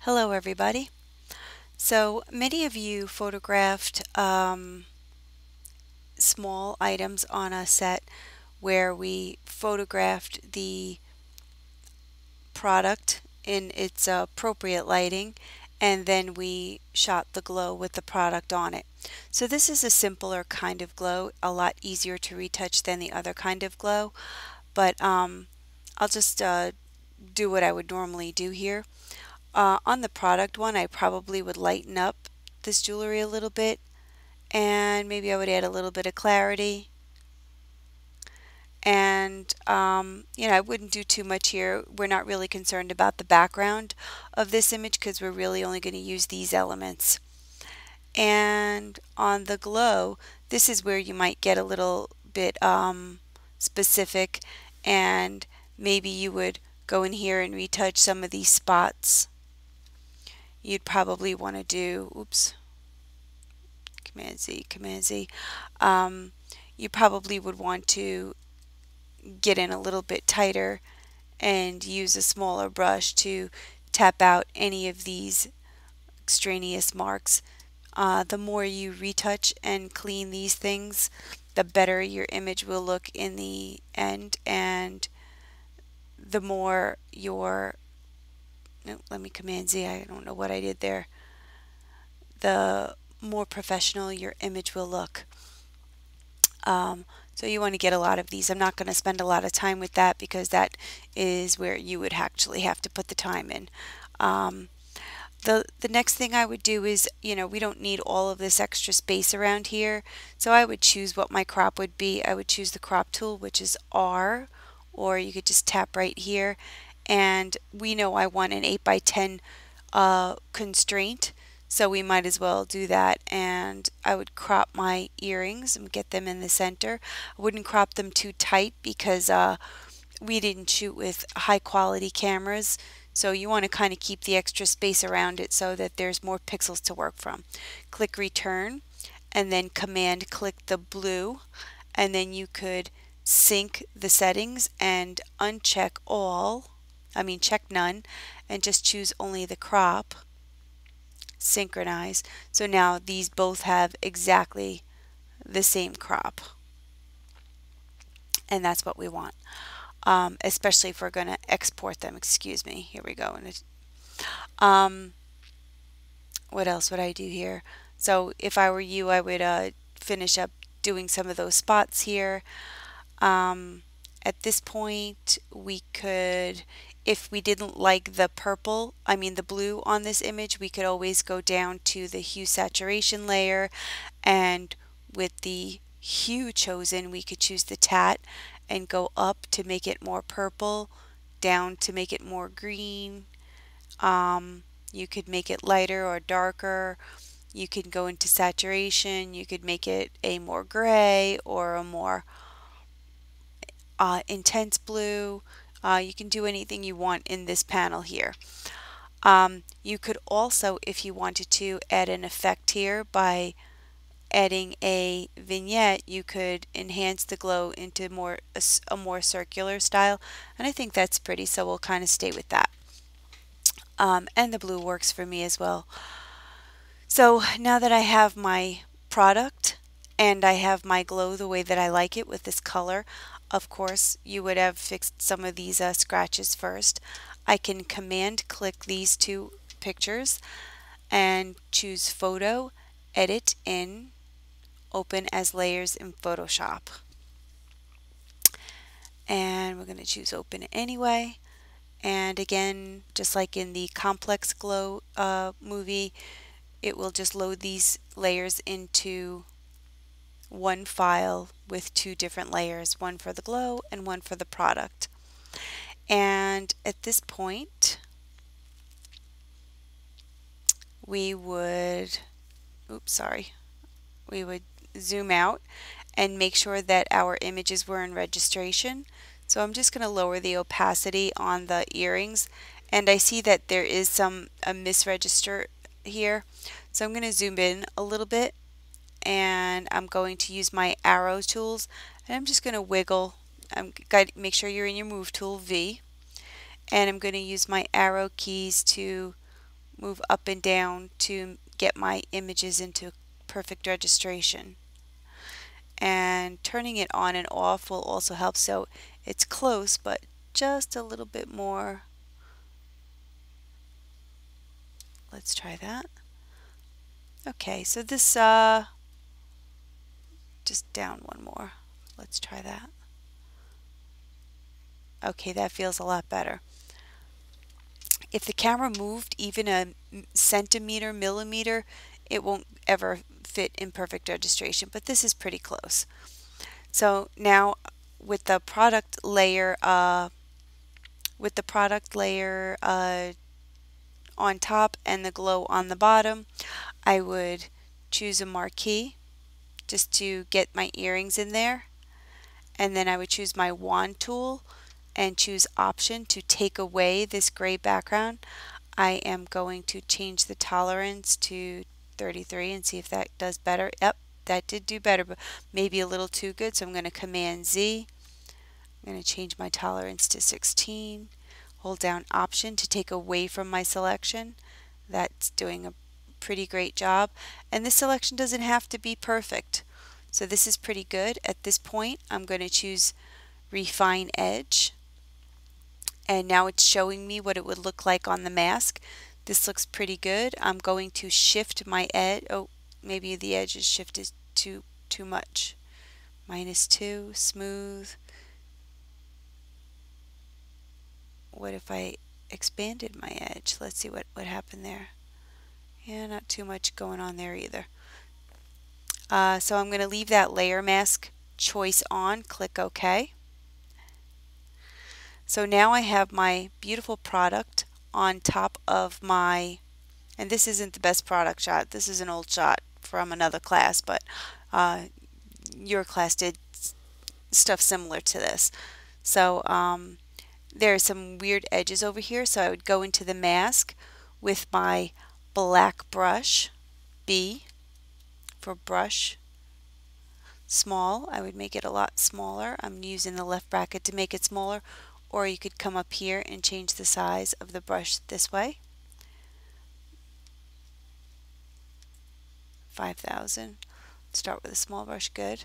Hello everybody. So many of you photographed small items on a set where we photographed the product in its appropriate lighting and then we shot the glow with the product on it. So this is a simpler kind of glow, a lot easier to retouch than the other kind of glow, but I'll just do what I would normally do here. On the product one, I probably would lighten up this jewelry a little bit and maybe I would add a little bit of clarity. And, I wouldn't do too much here. We're not really concerned about the background of this image because we're really only going to use these elements. And on the glow, this is where you might get a little bit specific, and maybe you would go in here and retouch some of these spots. You'd probably want to do, oops, Command Z, Command Z. You probably would want to get in a little bit tighter and use a smaller brush to tap out any of these extraneous marks. The more you retouch and clean these things, the better your image will look in the end, and the more your, no, let me Command Z, I don't know what I did there, the more professional your image will look. So you want to get a lot of these. I'm not going to spend a lot of time with that because that is where you would actually have to put the time in. The next thing I would do is, we don't need all of this extra space around here. So I would choose what my crop would be. I would choose the crop tool, which is R, or you could just tap right here. And we know I want an 8x10 constraint. So we might as well do that, and I would crop my earrings and get them in the center. I wouldn't crop them too tight because we didn't shoot with high quality cameras, so you want to kind of keep the extra space around it so that there's more pixels to work from. Click return and then command click the blue, and then you could sync the settings and uncheck all, check none, and just choose only the crop. Synchronize. So now these both have exactly the same crop, and that's what we want, especially if we're going to export them. Excuse me. Here we go. What else would I do here? So if I were you, I would finish up doing some of those spots here. At this point, we could, if we didn't like the purple, the blue on this image, we could always go down to the hue saturation layer, and with the hue chosen, we could choose the tat and go up to make it more purple, down to make it more green. You could make it lighter or darker. You can go into saturation. You could make it a more gray or a more intense blue. You can do anything you want in this panel here. You could also, if you wanted to, add an effect here by adding a vignette. You could enhance the glow into a more circular style, and I think that's pretty, so we'll kind of stay with that. And the blue works for me as well. So now that I have my product and I have my glow the way that I like it with this color, of course you would have fixed some of these scratches first. I can command click these two pictures and choose photo, edit in, open as layers in Photoshop. And we're going to choose open anyway. And again, just like in the complex glow movie, it will just load these layers into one file with two different layers, one for the glow and one for the product. And at this point, we would, we would zoom out and make sure that our images were in registration. So I'm just going to lower the opacity on the earrings, and I see that there is a misregister here. So I'm going to zoom in a little bit, and I'm going to use my arrow tools, and I'm just going to wiggle. Make sure you're in your move tool, V, and I'm going to use my arrow keys to move up and down to get my images into perfect registration. And turning it on and off will also help, so it's close but just a little bit more. Let's try that. Okay, so this just down one more. Let's try that. Okay, that feels a lot better. If the camera moved even a centimeter, millimeter, it won't ever fit in perfect registration, but this is pretty close. So now with the product layer, on top and the glow on the bottom, I would choose a marquee just to get my earrings in there, and then I would choose my wand tool and choose option to take away this gray background. I am going to change the tolerance to 33 and see if that does better. Yep, that did do better, but maybe a little too good, so I'm going to Command Z. I'm going to change my tolerance to 16. Hold down option to take away from my selection. That's doing a pretty great job. And this selection doesn't have to be perfect. So this is pretty good. At this point, I'm going to choose Refine Edge. And now it's showing me what it would look like on the mask. This looks pretty good. I'm going to shift my edge. Oh, maybe the edge is shifted too much. -2, smooth. What if I expanded my edge? Let's see what happened there. Yeah, not too much going on there either. So I'm going to leave that layer mask choice on, click OK. So now I have my beautiful product on top of my, and this isn't the best product shot, this is an old shot from another class, but your class did stuff similar to this. So there are some weird edges over here, so I would go into the mask with my black brush, B for brush, small. I would make it a lot smaller. I'm using the left bracket to make it smaller, or you could come up here and change the size of the brush this way. 5,000. Start with a small brush, good.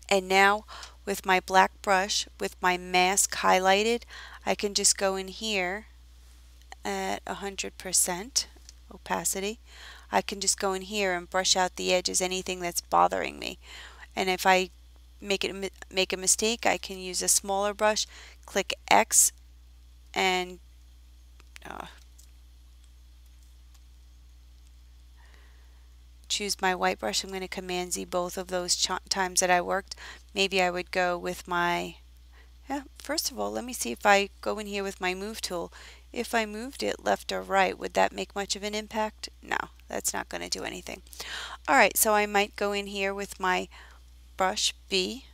And now with my black brush, with my mask highlighted, I can just go in here at 100% opacity. I can just go in here and brush out the edges, anything that's bothering me. And if I make a mistake, I can use a smaller brush, click X, and choose my white brush. I'm going to Command Z both of those times that I worked. Maybe I would go with my, first of all, let me see if I go in here with my move tool. If I moved it left or right, would that make much of an impact? No, that's not going to do anything. Alright, so I might go in here with my brush B,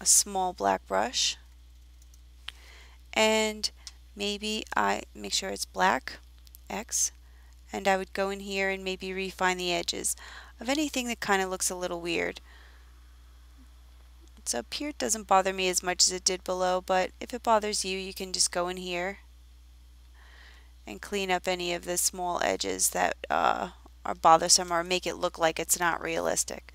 a small black brush, and maybe I make sure it's black, X, and I would go in here and maybe refine the edges of anything that kind of looks a little weird. So up here it doesn't bother me as much as it did below, but if it bothers you, you can just go in here and clean up any of the small edges that are bothersome or make it look like it's not realistic.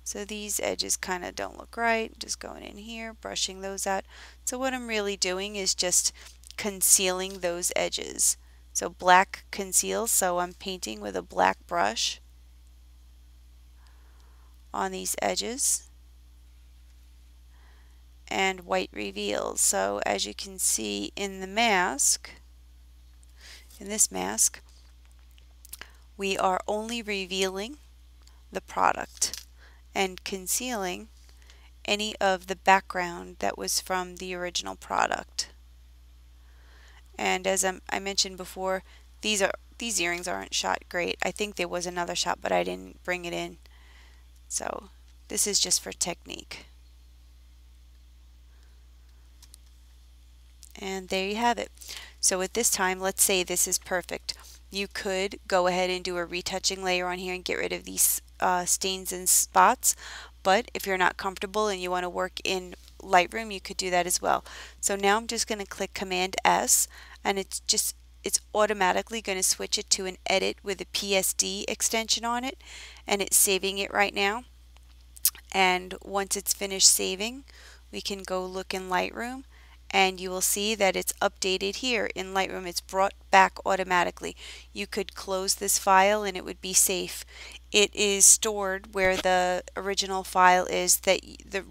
So these edges kind of don't look right. Just going in here, brushing those out. So what I'm really doing is just concealing those edges. So black conceals, so I'm painting with a black brush on these edges, and white reveals. So as you can see in the mask, in this mask, we are only revealing the product and concealing any of the background that was from the original product. And as I mentioned before, these earrings aren't shot great. I think there was another shot, but I didn't bring it in. So this is just for technique. And there you have it. So at this time, let's say this is perfect. You could go ahead and do a retouching layer on here and get rid of these stains and spots. But if you're not comfortable and you want to work in Lightroom, you could do that as well. So now I'm just going to click Command S, and it's just it's automatically going to switch it to an edit with a PSD extension on it, and it's saving it right now. And once it's finished saving, we can go look in Lightroom, and you will see that it's updated here in Lightroom. It's brought back automatically. You could close this file and it would be safe. It is stored where the original file is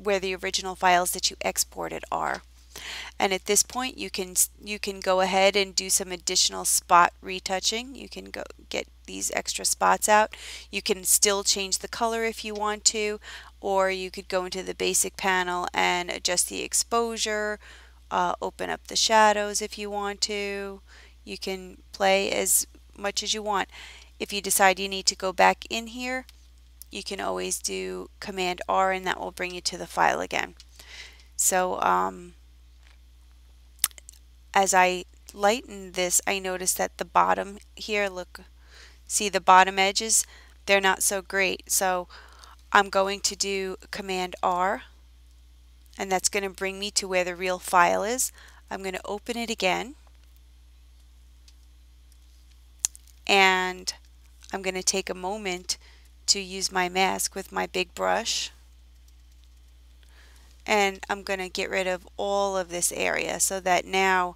where the original files that you exported are. And at this point you can go ahead and do some additional spot retouching. You can go get these extra spots out. You can still change the color if you want to, or you could go into the basic panel and adjust the exposure, open up the shadows if you want to. You can play as much as you want. If you decide you need to go back in here, you can always do Command R and that will bring you to the file again. So as I lighten this, I notice that the bottom here, look, see the bottom edges, they're not so great. So I'm going to do Command R, and that's going to bring me to where the real file is. I'm going to open it again, and I'm going to take a moment to use my mask with my big brush, and I'm going to get rid of all of this area so that now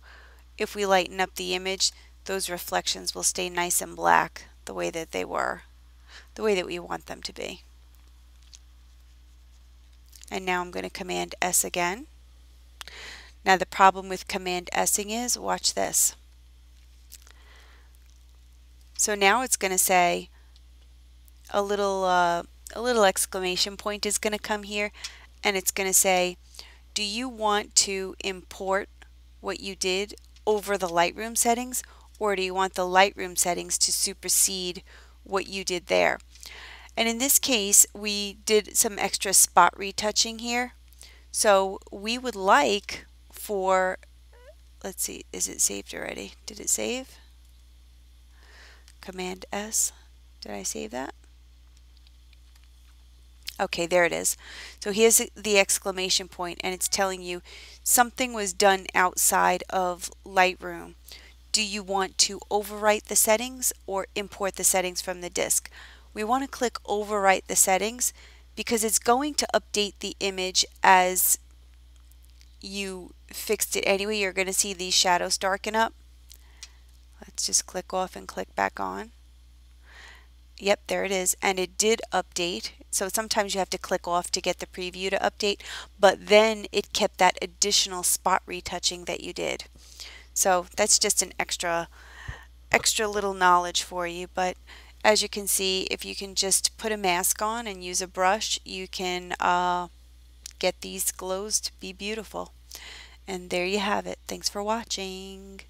if we lighten up the image, those reflections will stay nice and black the way that they were, the way that we want them to be. And now I'm going to Command S again. Now the problem with Command S-ing is, watch this. So now it's going to say a little exclamation point is going to come here, and it's going to say, do you want to import what you did over the Lightroom settings, or do you want the Lightroom settings to supersede what you did there? And in this case, we did some extra spot retouching here. So we would like for, let's see, is it saved already? Did it save? Command S. Did I save that? Okay, there it is. So here's the exclamation point, and it's telling you something was done outside of Lightroom. Do you want to overwrite the settings or import the settings from the disk? We want to click overwrite the settings because it's going to update the image as you fixed it anyway. You're going to see these shadows darken up. Let's just click off and click back on. Yep, there it is, and it did update. So sometimes you have to click off to get the preview to update, but then it kept that additional spot retouching that you did. So that's just an extra little knowledge for you. But as you can see, if you can just put a mask on and use a brush, you can get these glows to be beautiful. And there you have it. Thanks for watching.